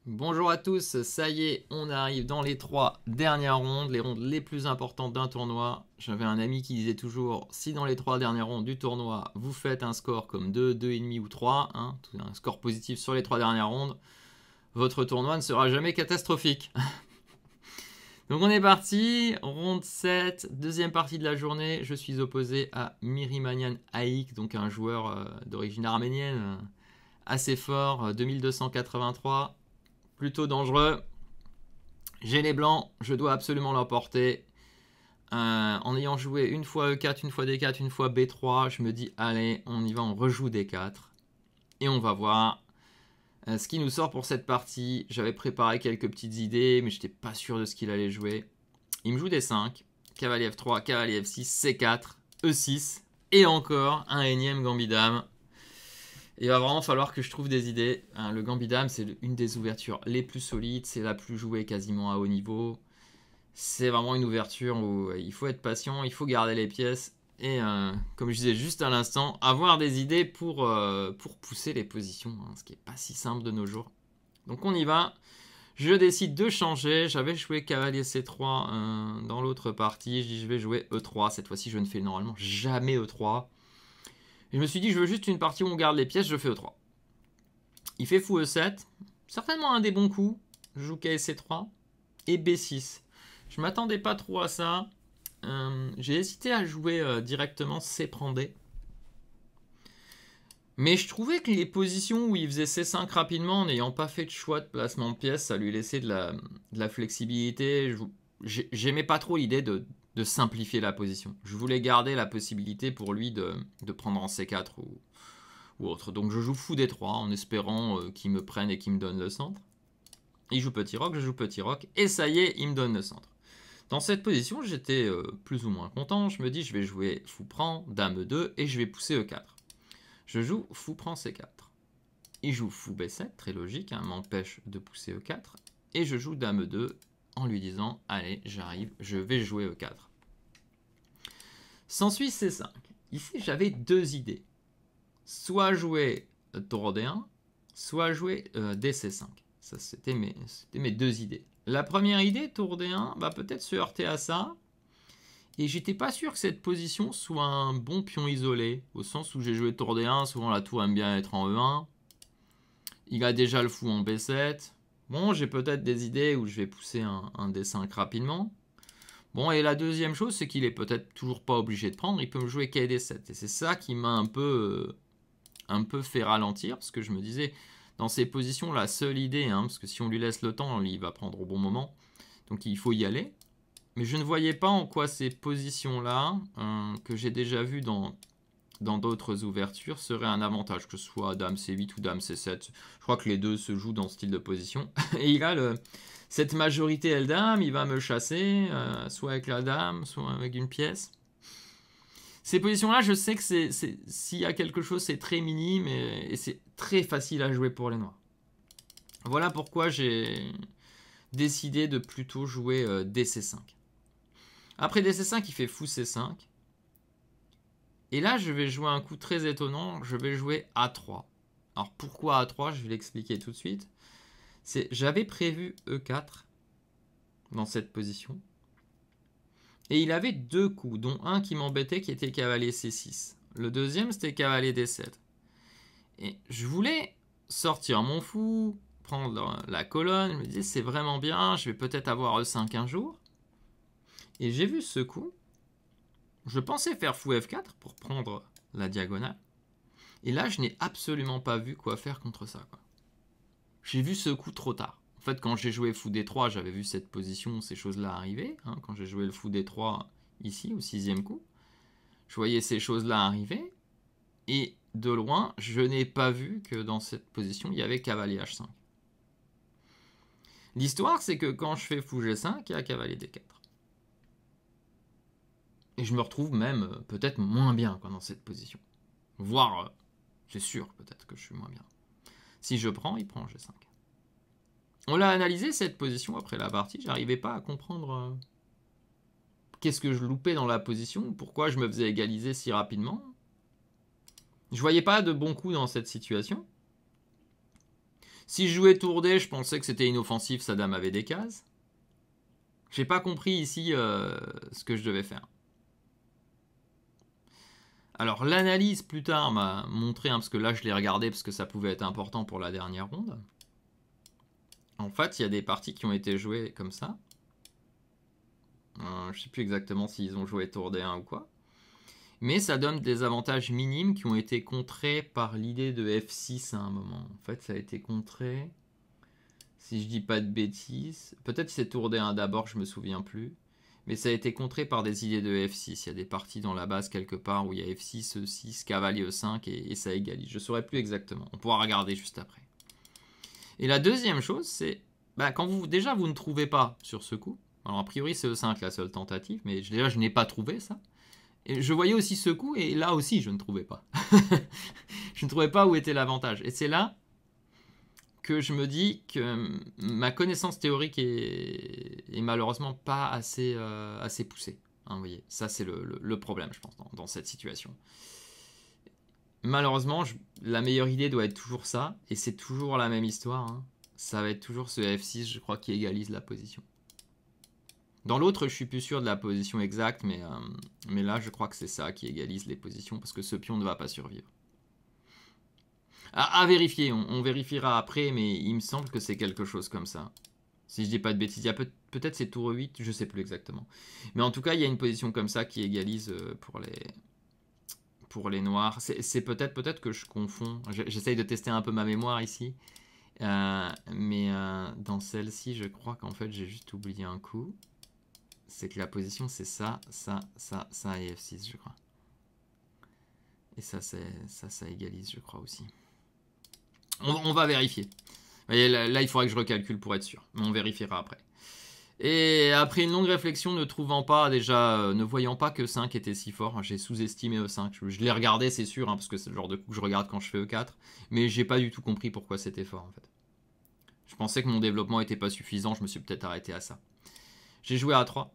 Bonjour à tous, ça y est, on arrive dans les 3 dernières rondes, les rondes les plus importantes d'un tournoi. J'avais un ami qui disait toujours, si dans les 3 dernières rondes du tournoi, vous faites un score comme 2, 2,5 ou 3, hein, un score positif sur les 3 dernières rondes, votre tournoi ne sera jamais catastrophique. Donc on est parti, ronde 7, deuxième partie de la journée. Je suis opposé à Mirimanian Aik, donc un joueur d'origine arménienne assez fort, 2283. Plutôt dangereux. J'ai les blancs, je dois absolument l'emporter. En ayant joué une fois E4, une fois D4, une fois B3, je me dis allez, on y va, on rejoue D4. Et on va voir ce qui nous sort pour cette partie. J'avais préparé quelques petites idées, mais je n'étais pas sûr de ce qu'il allait jouer. Il me joue D5, cavalier F3, cavalier F6, C4, E6, et encore un énième gambit dame. Il va vraiment falloir que je trouve des idées. Le gambit dame, c'est une des ouvertures les plus solides, c'est la plus jouée quasiment à haut niveau. C'est vraiment une ouverture où il faut être patient, il faut garder les pièces et, comme je disais juste à l'instant, avoir des idées pour pousser les positions, hein, ce qui n'est pas si simple de nos jours. Donc on y va. Je décide de changer. J'avais joué cavalier C3 dans l'autre partie. Je dis je vais jouer E3. Cette fois-ci, je ne fais normalement jamais E3. Et je me suis dit je veux juste une partie où on garde les pièces, je fais E3. Il fait fou E7. Certainement un des bons coups. Je joue KSC3 et B6. Je m'attendais pas trop à ça. J'ai hésité à jouer directement C prend D. Mais je trouvais que les positions où il faisait C5 rapidement, en n'ayant pas fait de choix de placement de pièces, ça lui laissait de la flexibilité. J'aimais pas trop l'idée de simplifier la position. Je voulais garder la possibilité pour lui de prendre en C4 ou autre. Donc je joue fou D3 en espérant qu'il me prenne et qu'il me donne le centre. Il joue petit roc, je joue petit roc. Et ça y est, il me donne le centre. Dans cette position, j'étais plus ou moins content. Je me dis, je vais jouer fou prend, dame E2 et je vais pousser E4. Je joue fou prend C4. Il joue fou B7, très logique, hein, m'empêche de pousser E4. Et je joue dame E2 en lui disant, allez, j'arrive, je vais jouer E4. S'ensuit C5. Ici, j'avais deux idées. Soit jouer tour D1, soit jouer DC5. Ça, c'était mes deux idées. La première idée, tour D1, va peut-être se heurter à ça. Et j'étais pas sûr que cette position soit un bon pion isolé, au sens où j'ai joué tour D1, souvent la tour aime bien être en E1. Il a déjà le fou en B7. Bon, j'ai peut-être des idées où je vais pousser un D5 rapidement. Bon, et la deuxième chose, c'est qu'il est peut-être toujours pas obligé de prendre, il peut me jouer KD7. Et c'est ça qui m'a un peu fait ralentir, parce que je me disais, dans ces positions, la seule idée, hein, parce que si on lui laisse le temps, il va prendre au bon moment, donc il faut y aller. Mais je ne voyais pas en quoi ces positions-là, que j'ai déjà vues dans d'autres ouvertures, seraient un avantage, que ce soit dame C8 ou dame C7. Je crois que les deux se jouent dans ce style de position. Et il a cette majorité L-dame, il va me chasser, soit avec la dame, soit avec une pièce. Ces positions-là, je sais que s'il y a quelque chose, c'est très minime et c'est très facile à jouer pour les noirs. Voilà pourquoi j'ai décidé de plutôt jouer DC5. Après DC5, il fait fou C5. Et là, je vais jouer un coup très étonnant. Je vais jouer A3. Alors pourquoi A3? Je vais l'expliquer tout de suite. J'avais prévu E4 dans cette position. Et il avait deux coups, dont un qui m'embêtait, qui était cavalier C6. Le deuxième, c'était cavalier D7. Et je voulais sortir mon fou, prendre la colonne. Je me disais, c'est vraiment bien, je vais peut-être avoir E5 un jour. Et j'ai vu ce coup. Je pensais faire fou F4 pour prendre la diagonale. Et là, je n'ai absolument pas vu quoi faire contre ça. J'ai vu ce coup trop tard. En fait, quand j'ai joué fou D3, j'avais vu cette position, ces choses-là arriver. Hein, quand j'ai joué le fou D3 ici, au 6e coup, je voyais ces choses-là arriver. Et de loin, je n'ai pas vu que dans cette position, il y avait cavalier H5. L'histoire, c'est que quand je fais fou G5, il y a cavalier D4. Et je me retrouve même peut-être moins bien dans cette position. Voire, c'est sûr peut-être que je suis moins bien. Si je prends, il prend G5. On l'a analysé cette position après la partie. J'arrivais pas à comprendre qu'est-ce que je loupais dans la position, pourquoi je me faisais égaliser si rapidement. Je voyais pas de bons coups dans cette situation. Si je jouais tour D, je pensais que c'était inoffensif, sa dame avait des cases. J'ai pas compris ici ce que je devais faire. Alors l'analyse plus tard m'a montré, parce que là je l'ai regardé parce que ça pouvait être important pour la dernière ronde. En fait, il y a des parties qui ont été jouées comme ça. Je sais plus exactement s'ils ont joué tour D1 ou quoi. Mais ça donne des avantages minimes qui ont été contrés par l'idée de F6 à un moment. En fait, ça a été contré, si je dis pas de bêtises, peut-être c'est tour D1 d'abord, je me souviens plus. Mais ça a été contré par des idées de F6. Il y a des parties dans la base quelque part où il y a F6, E6, cavalier E5 et ça égalise. Je ne saurais plus exactement. On pourra regarder juste après. Et la deuxième chose, c'est quand vous ne trouvez pas sur ce coup. Alors a priori c'est E5 la seule tentative, mais déjà je n'ai pas trouvé ça. Et je voyais aussi ce coup et là aussi je ne trouvais pas. Je ne trouvais pas où était l'avantage. Et c'est là que je me dis que ma connaissance théorique est malheureusement pas assez poussée. Hein, vous voyez, ça c'est le problème, je pense, dans cette situation. Malheureusement, la meilleure idée doit être toujours ça, et c'est toujours la même histoire. Hein. Ça va être toujours ce F6, je crois, qui égalise la position. Dans l'autre, je suis plus sûr de la position exacte, mais là, je crois que c'est ça qui égalise les positions, parce que ce pion ne va pas survivre. À vérifier, on vérifiera après, mais il me semble que c'est quelque chose comme ça. Si je dis pas de bêtises, il y a peut-être c'est tour 8, je sais plus exactement. Mais en tout cas, il y a une position comme ça qui égalise pour les noirs. C'est peut-être que je confonds. J'essaye de tester un peu ma mémoire ici. Mais dans celle-ci, je crois qu'en fait, j'ai juste oublié un coup. C'est que la position, c'est ça et F6, je crois. Et ça égalise, je crois aussi. On va vérifier. Et là, il faudrait que je recalcule pour être sûr. Mais on vérifiera après. Et après une longue réflexion, ne voyant pas que 5 était si fort, j'ai sous-estimé E5. Je l'ai regardé, c'est sûr, parce que c'est le genre de coup que je regarde quand je fais E4. Mais j'ai pas du tout compris pourquoi c'était fort, en fait. Je pensais que mon développement était pas suffisant, je me suis peut-être arrêté à ça. J'ai joué à 3.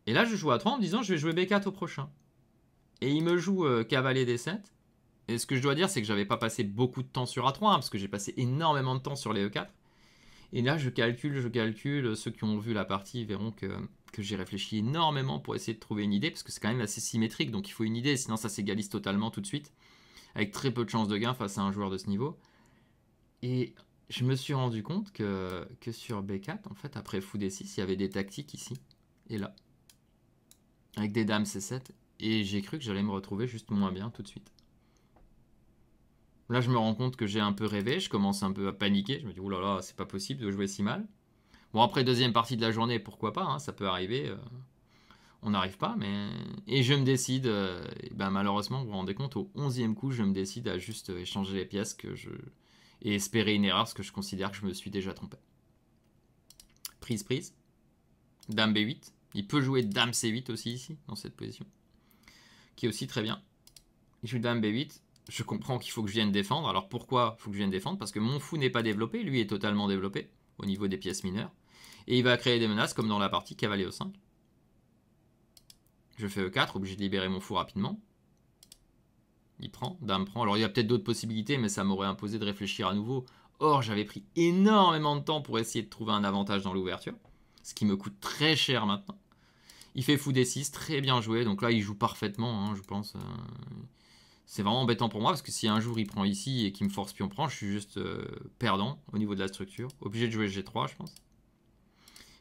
Et là, je joue à 3 en me disant, je vais jouer B4 au prochain. Et il me joue cavalier D7. Et ce que je dois dire, c'est que j'avais pas passé beaucoup de temps sur A3, parce que j'ai passé énormément de temps sur les E4. Et là, je calcule. Ceux qui ont vu la partie verront que j'ai réfléchi énormément pour essayer de trouver une idée, parce que c'est quand même assez symétrique, donc il faut une idée, sinon ça s'égalise totalement tout de suite, avec très peu de chances de gain face à un joueur de ce niveau. Et je me suis rendu compte que sur B4, en fait, après fou D6, il y avait des tactiques ici et là, avec des dames C7, et j'ai cru que j'allais me retrouver juste moins bien tout de suite. Là, je me rends compte que j'ai un peu rêvé, je commence un peu à paniquer. Je me dis, oh là là, c'est pas possible de jouer si mal. Bon, après, deuxième partie de la journée, pourquoi pas, hein, ça peut arriver. On n'arrive pas, mais. Et je me décide, malheureusement, vous vous rendez compte, au 11e coup, je me décide à juste échanger les pièces et espérer une erreur, parce que je considère que je me suis déjà trompé. Prise. Dame B8. Il peut jouer Dame C8 aussi ici, dans cette position. Qui est aussi très bien. Il joue Dame B8. Je comprends qu'il faut que je vienne défendre. Alors pourquoi il faut que je vienne défendre? Parce que mon fou n'est pas développé, lui est totalement développé au niveau des pièces mineures. Et il va créer des menaces comme dans la partie cavalier E5. Je fais E4, obligé de libérer mon fou rapidement. Il prend, dame prend. Alors il y a peut-être d'autres possibilités, mais ça m'aurait imposé de réfléchir à nouveau. Or, j'avais pris énormément de temps pour essayer de trouver un avantage dans l'ouverture, ce qui me coûte très cher maintenant. Il fait fou D6, très bien joué. Donc là, il joue parfaitement, hein, je pense. C'est vraiment embêtant pour moi, parce que si un jour il prend ici et qu'il me force pion prend, je suis juste perdant au niveau de la structure. Obligé de jouer G3, je pense.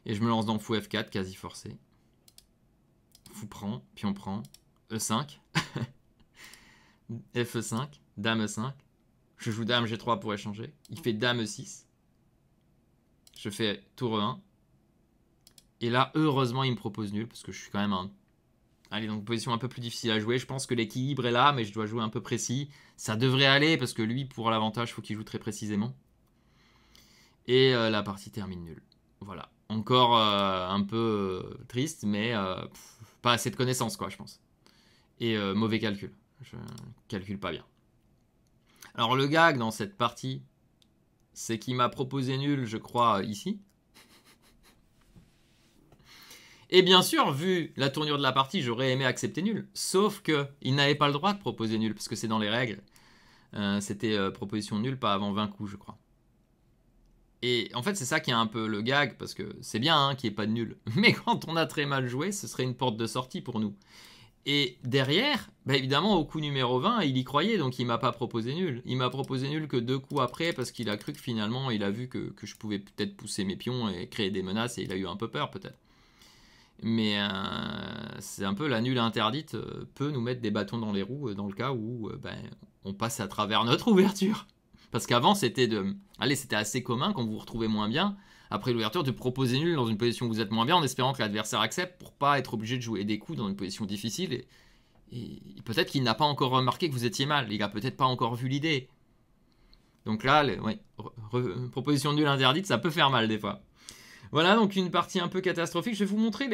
Et je me lance dans fou F4, quasi forcé. Fou prend, pion prend, E5. F5, dame E5. Je joue dame G3 pour échanger. Il fait dame E6. Je fais tour E1. Et là, heureusement, il me propose nul, parce que je suis quand même un... Allez, donc position un peu plus difficile à jouer. Je pense que l'équilibre est là, mais je dois jouer un peu précis. Ça devrait aller, parce que lui, pour l'avantage, il faut qu'il joue très précisément. Et la partie termine nulle. Voilà. Encore un peu triste, mais pas assez de connaissances, quoi, je pense. Et mauvais calcul. Je calcule pas bien. Alors le gag dans cette partie, c'est qu'il m'a proposé nul, je crois, ici. Et bien sûr, vu la tournure de la partie, j'aurais aimé accepter nul. Sauf qu'il n'avait pas le droit de proposer nul, parce que c'est dans les règles. C'était proposition nulle, pas avant 20 coups, je crois. Et en fait, c'est ça qui est un peu le gag, parce que c'est bien hein, qu'il n'y ait pas de nul. Mais quand on a très mal joué, ce serait une porte de sortie pour nous. Et derrière, bah évidemment, au coup numéro 20, il y croyait, donc il m'a pas proposé nul. Il m'a proposé nul que 2 coups après, parce qu'il a cru que finalement, il a vu que je pouvais peut-être pousser mes pions et créer des menaces, et il a eu un peu peur peut-être. Mais c'est un peu la nulle interdite peut nous mettre des bâtons dans les roues dans le cas où ben, on passe à travers notre ouverture. Parce qu'avant, c'était c'était assez commun quand vous vous retrouvez moins bien, après l'ouverture, de proposer nul dans une position où vous êtes moins bien, en espérant que l'adversaire accepte pour pas être obligé de jouer des coups dans une position difficile. Et peut-être qu'il n'a pas encore remarqué que vous étiez mal, il a peut-être pas encore vu l'idée. Donc là, ouais, proposition nulle interdite, ça peut faire mal des fois. Voilà, donc une partie un peu catastrophique. Je vais vous montrer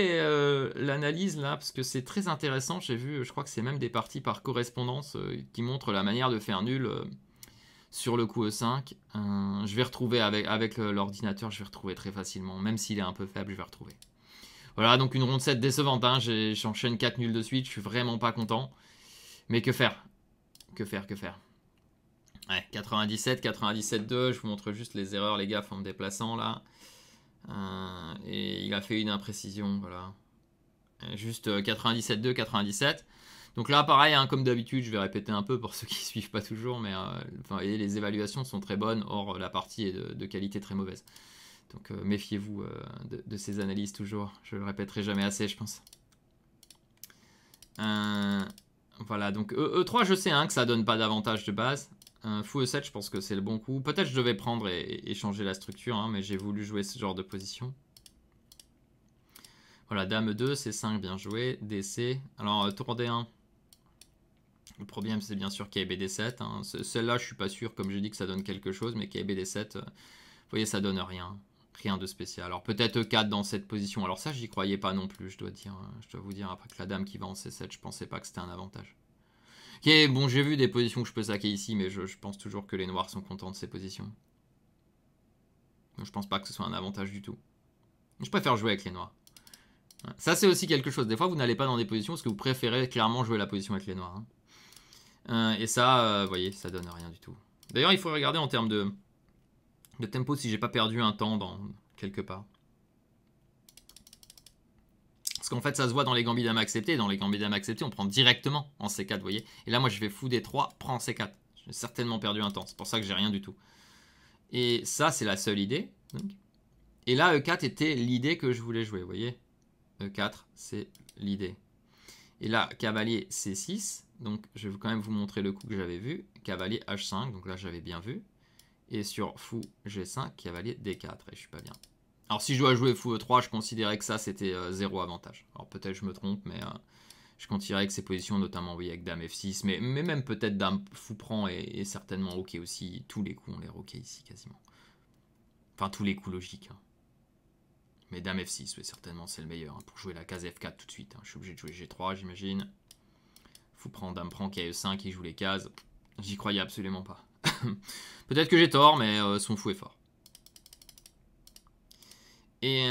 l'analyse là, parce que c'est très intéressant. J'ai vu, je crois que c'est même des parties par correspondance qui montrent la manière de faire nul sur le coup E5. Je vais retrouver avec l'ordinateur, je vais retrouver très facilement. Même s'il est un peu faible, je vais retrouver. Voilà, donc une ronde 7 décevante. Hein. J'enchaîne 4 nuls de suite, je suis vraiment pas content. Mais que faire? Que faire? Que faire? Ouais, 97, 97-2, je vous montre juste les erreurs, les gaffes en me déplaçant là. Et il a fait une imprécision, voilà. Juste 97-2, 97. Donc là, pareil, hein, comme d'habitude, je vais répéter un peu pour ceux qui ne suivent pas toujours, mais les évaluations sont très bonnes, or la partie est de qualité très mauvaise. Donc méfiez-vous de ces analyses toujours, je le répéterai jamais assez, je pense. Voilà, donc E3, je sais hein, que ça donne pas d'avantage de base. Fou E7, je pense que c'est le bon coup. Peut-être je devais prendre et changer la structure, hein, mais j'ai voulu jouer ce genre de position. Voilà, Dame 2, C5, bien joué. DC. Alors, tour D1. Le problème, c'est bien sûr qu'il y a BD7. Hein. Celle-là, je suis pas sûr, comme je dis, que ça donne quelque chose, mais qu'il y a BD7, vous voyez, ça donne rien. Rien de spécial. Alors, peut-être E4 dans cette position. Alors ça, j'y croyais pas non plus, je dois dire. Je dois vous dire, après que la dame qui va en C7, je pensais pas que c'était un avantage. Ok, bon, j'ai vu des positions que je peux saquer ici, mais je pense toujours que les noirs sont contents de ces positions. Donc, je pense pas que ce soit un avantage du tout. Je préfère jouer avec les noirs. Ça, c'est aussi quelque chose. Des fois, vous n'allez pas dans des positions parce que vous préférez clairement jouer la position avec les noirs. Hein. Et ça, vous voyez, ça donne rien du tout. D'ailleurs, il faut regarder en termes de tempo si j'ai pas perdu un temps dans quelque part. Parce qu'en fait, ça se voit dans les gambits dames acceptés. Dans les gambits dames acceptés, on prend directement en C4, vous voyez. Et là, moi, je vais fou D3, prends en C4. J'ai certainement perdu un temps. C'est pour ça que j'ai rien du tout. Et ça, c'est la seule idée. Donc. Et là, E4 était l'idée que je voulais jouer, vous voyez. E4, c'est l'idée. Et là, cavalier C6. Donc, je vais quand même vous montrer le coup que j'avais vu. Cavalier H5. Donc là, j'avais bien vu. Et sur fou G5, cavalier D4. Et je suis pas bien. Alors, si je dois jouer fou E3, je considérais que ça, c'était 0 avantage. Alors, peut-être je me trompe, mais je considérais que ces positions, notamment oui, avec dame F6, mais même peut-être dame fou prend est certainement OK aussi. Tous les coups ont l'air OK ici, quasiment. Enfin, tous les coups logiques. Hein. Mais dame F6, oui, certainement, c'est le meilleur. Hein, pour jouer la case F4 tout de suite. Hein. Je suis obligé de jouer G3, j'imagine. Fou prend, dame prend, KE5, il joue les cases. J'y croyais absolument pas. Peut-être que j'ai tort, mais son fou est fort. Et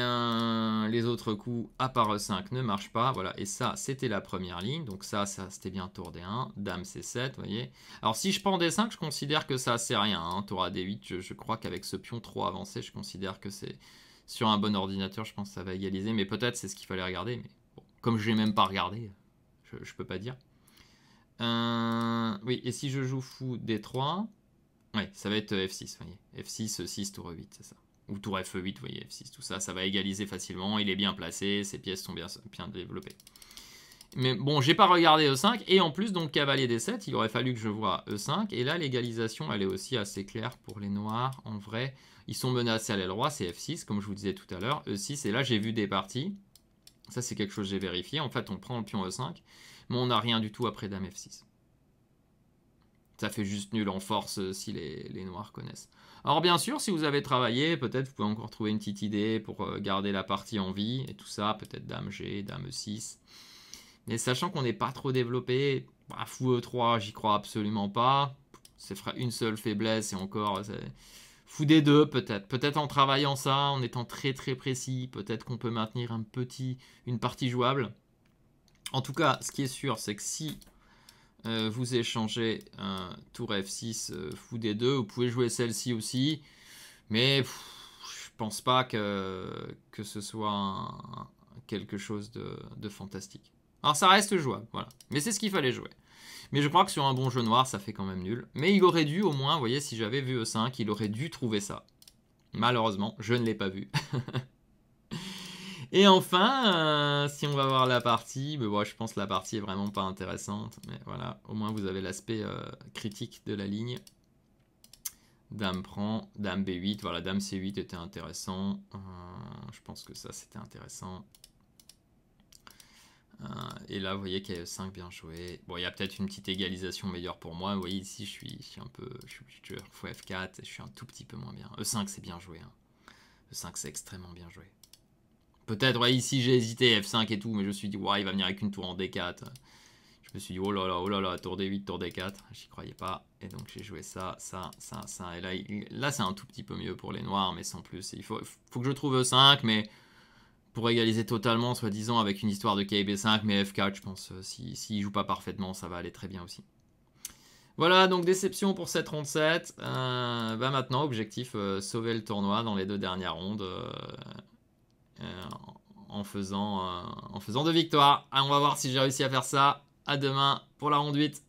les autres coups, à part E5, ne marchent pas. Voilà, et ça, c'était la première ligne. Donc ça c'était bien tour D1. Dame C7, vous voyez. Alors si je prends D5, je considère que ça, c'est rien. Hein. Tour à D8, je crois qu'avec ce pion trop avancé, je considère que c'est... Sur un bon ordinateur, je pense que ça va égaliser. Mais peut-être c'est ce qu'il fallait regarder. Mais bon, comme je n'ai même pas regardé, je peux pas dire. Oui, et si je joue fou D3... Oui, ça va être F6, vous voyez. F6, 6, tour E8, c'est ça. Ou tour FE8, vous voyez, F6, tout ça, ça va égaliser facilement. Il est bien placé, ses pièces sont bien développées. Mais bon, j'ai pas regardé E5. Et en plus, donc, cavalier D7, il aurait fallu que je vois E5. Et là, l'égalisation, elle est aussi assez claire pour les noirs. En vrai, ils sont menacés à l'aile roi, c'est F6, comme je vous disais tout à l'heure. E6, et là, j'ai vu des parties. Ça, c'est quelque chose que j'ai vérifié. En fait, on prend le pion E5, mais on n'a rien du tout après dame F6. Ça fait juste nul en force si les noirs connaissent. Alors bien sûr, si vous avez travaillé, peut-être vous pouvez encore trouver une petite idée pour garder la partie en vie et tout ça. Peut-être dame G, dame E6. Mais sachant qu'on n'est pas trop développé, fou E3, j'y crois absolument pas. Ça fera une seule faiblesse et encore... Fou D2 peut-être. Peut-être en travaillant ça, en étant très très précis, peut-être qu'on peut maintenir une partie jouable. En tout cas, ce qui est sûr, c'est que si... vous échangez tour F6, fou D2. Vous pouvez jouer celle-ci aussi. Mais pense pas que ce soit quelque chose de fantastique. Alors ça reste jouable, voilà. Mais c'est ce qu'il fallait jouer. Mais je crois que sur un bon jeu noir, ça fait quand même nul. Mais il aurait dû au moins, vous voyez, si j'avais vu E5, il aurait dû trouver ça. Malheureusement, je ne l'ai pas vu. Et enfin, si on va voir la partie, je pense que la partie est vraiment pas intéressante. Mais voilà, au moins vous avez l'aspect critique de la ligne. Dame prend, dame B8, voilà, dame C8 était intéressant. Je pense que ça c'était intéressant. Et là, vous voyez qu'il y a E5 bien joué. Bon, il y a peut-être une petite égalisation meilleure pour moi. Vous voyez ici, je suis un peu... Je suis fou F4 et je suis un tout petit peu moins bien. E5, c'est bien joué. Hein. E5, c'est extrêmement bien joué. Peut-être, ouais, ici, j'ai hésité F5 et tout, mais je me suis dit, ouais, il va venir avec une tour en D4. Je me suis dit, oh là là, tour D8, tour D4. J'y croyais pas. Et donc, j'ai joué ça. Et là c'est un tout petit peu mieux pour les noirs, mais sans plus. Il faut que je trouve E5, mais... pour égaliser totalement, soi-disant, avec une histoire de KB5, mais F4, je pense, s'il joue pas parfaitement, ça va aller très bien aussi. Voilà, donc déception pour cette ronde 7. Maintenant, objectif, sauver le tournoi dans les 2 dernières rondes en faisant 2 victoires. On va voir si j'ai réussi à faire ça. À demain pour la ronde 8.